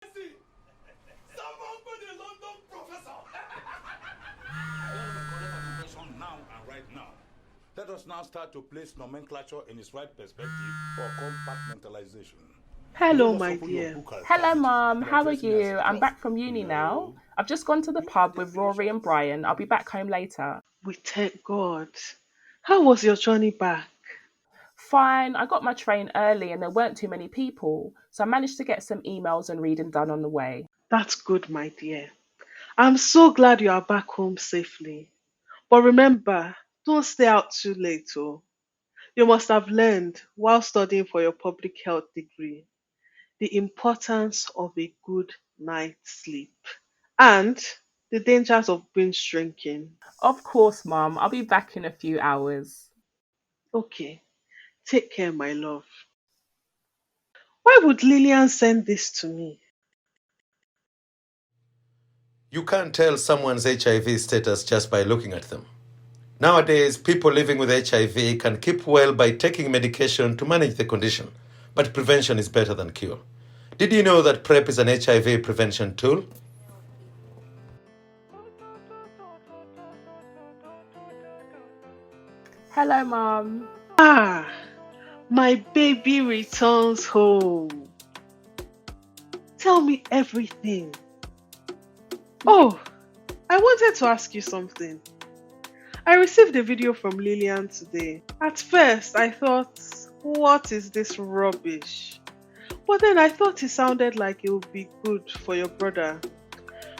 Someone put a London professor. Now and right now. Let us now start to place nomenclature in its right perspective for compartmentalization. Hello, my dear. Hello, Mum. How are you? I'm back from uni now. I've just gone to the pub with Rory and Brian. I'll be back home later. We thank God. How was your journey back? Fine, I got my train early and there weren't too many people, so I managed to get some emails and reading done on the way. That's good, my dear. I'm so glad you are back home safely. But remember, don't stay out too late, oh. You must have learned while studying for your public health degree the importance of a good night's sleep and the dangers of binge drinking. Of course, Mum, I'll be back in a few hours. Okay, take care, my love. Why would Lillian send this to me? You can't tell someone's HIV status just by looking at them. Nowadays, people living with HIV can keep well by taking medication to manage the condition, but prevention is better than cure. Did you know that PrEP is an HIV prevention tool? Hello, Mum. Ah, my baby returns home. Tell me everything. Oh, I wanted to ask you something. I received a video from Lillian today. At first, I thought, what is this rubbish? But then I thought it sounded like it would be good for your brother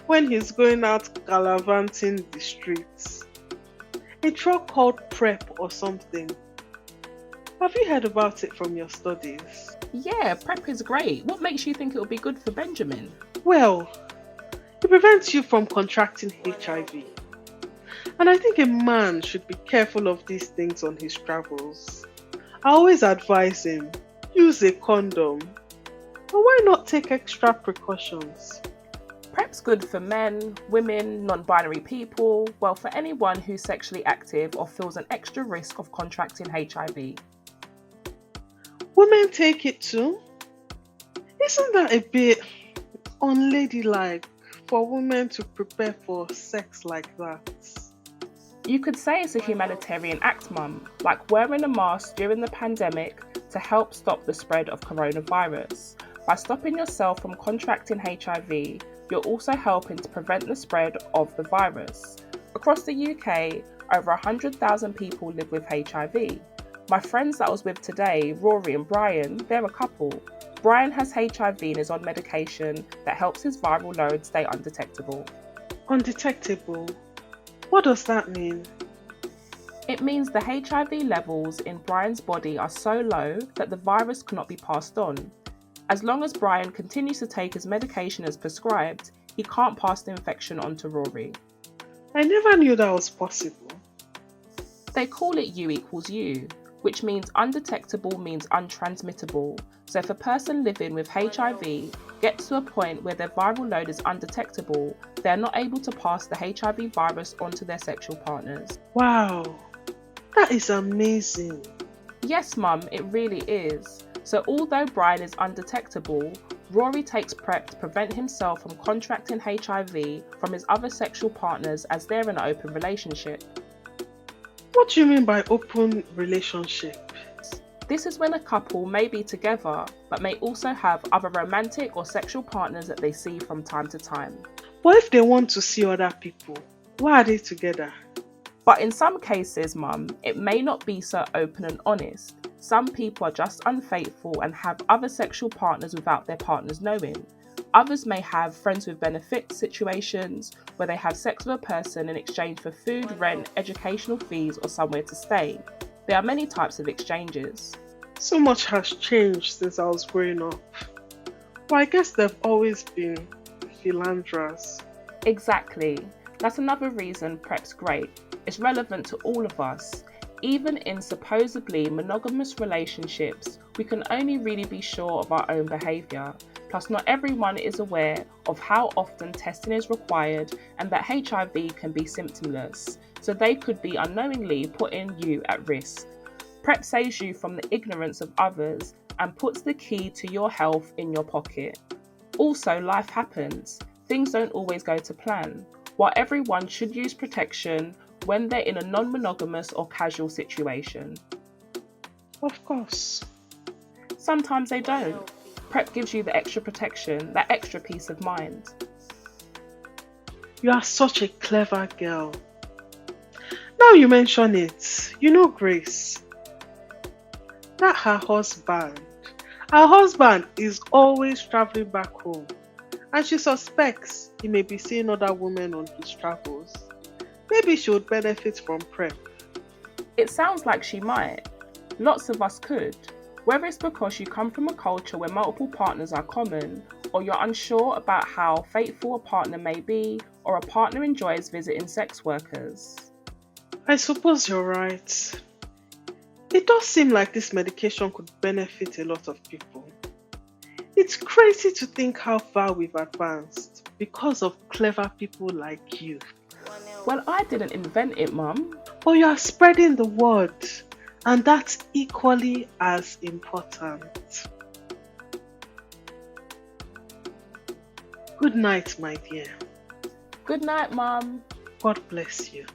when he's going out gallivanting the streets. A drug called PrEP or something. Have you heard about it from your studies? Yeah, PrEP is great. What makes you think it'll be good for Benjamin? Well, it prevents you from contracting HIV. And I think a man should be careful of these things on his travels. I always advise him, use a condom. But why not take extra precautions? PrEP's good for men, women, non-binary people, well, for anyone who's sexually active or feels an extra risk of contracting HIV. Women take it too? Isn't that a bit unladylike for women to prepare for sex like that? You could say it's a humanitarian act, Mum, like wearing a mask during the pandemic to help stop the spread of coronavirus. By stopping yourself from contracting HIV, you're also helping to prevent the spread of the virus. Across the UK, over 100,000 people live with HIV. My friends that I was with today, Rory and Brian, they're a couple. Brian has HIV and is on medication that helps his viral load stay undetectable. Undetectable? What does that mean? It means the HIV levels in Brian's body are so low that the virus cannot be passed on. As long as Brian continues to take his medication as prescribed, he can't pass the infection on to Rory. I never knew that was possible. They call it U equals U, which means undetectable means untransmittable. So if a person living with HIV gets to a point where their viral load is undetectable, they're not able to pass the HIV virus onto their sexual partners. Wow, that is amazing. Yes, Mum, it really is. So although Brian is undetectable, Rory takes PrEP to prevent himself from contracting HIV from his other sexual partners as they're in an open relationship. What do you mean by open relationship? This is when a couple may be together, but may also have other romantic or sexual partners that they see from time to time. What if they want to see other people? Why are they together? But in some cases, Mum, it may not be so open and honest. Some people are just unfaithful and have other sexual partners without their partners knowing. Others may have friends with benefits situations where they have sex with a person in exchange for food, rent, educational fees, or somewhere to stay. There are many types of exchanges. So much has changed since I was growing up. Well, I guess they've always been philanderers. Exactly. That's another reason PrEP's great. It's relevant to all of us. Even in supposedly monogamous relationships, we can only really be sure of our own behaviour. Plus, not everyone is aware of how often testing is required and that HIV can be symptomless, so they could be unknowingly putting you at risk. PrEP saves you from the ignorance of others and puts the key to your health in your pocket. Also, life happens. Things don't always go to plan. While everyone should use protection when they're in a non-monogamous or casual situation. Of course. Sometimes they don't. PrEP gives you the extra protection, that extra peace of mind. You are such a clever girl. Now you mention it, you know Grace. That her husband is always traveling back home, and she suspects he may be seeing other women on his travels. Maybe she would benefit from PrEP. It sounds like she might. Lots of us could. Whether it's because you come from a culture where multiple partners are common, or you're unsure about how faithful a partner may be, or a partner enjoys visiting sex workers. I suppose you're right. It does seem like this medication could benefit a lot of people. It's crazy to think how far we've advanced because of clever people like you. Well, I didn't invent it, Mum. But you are spreading the word, and that's equally as important. Good night, my dear. Good night, Mum. God bless you.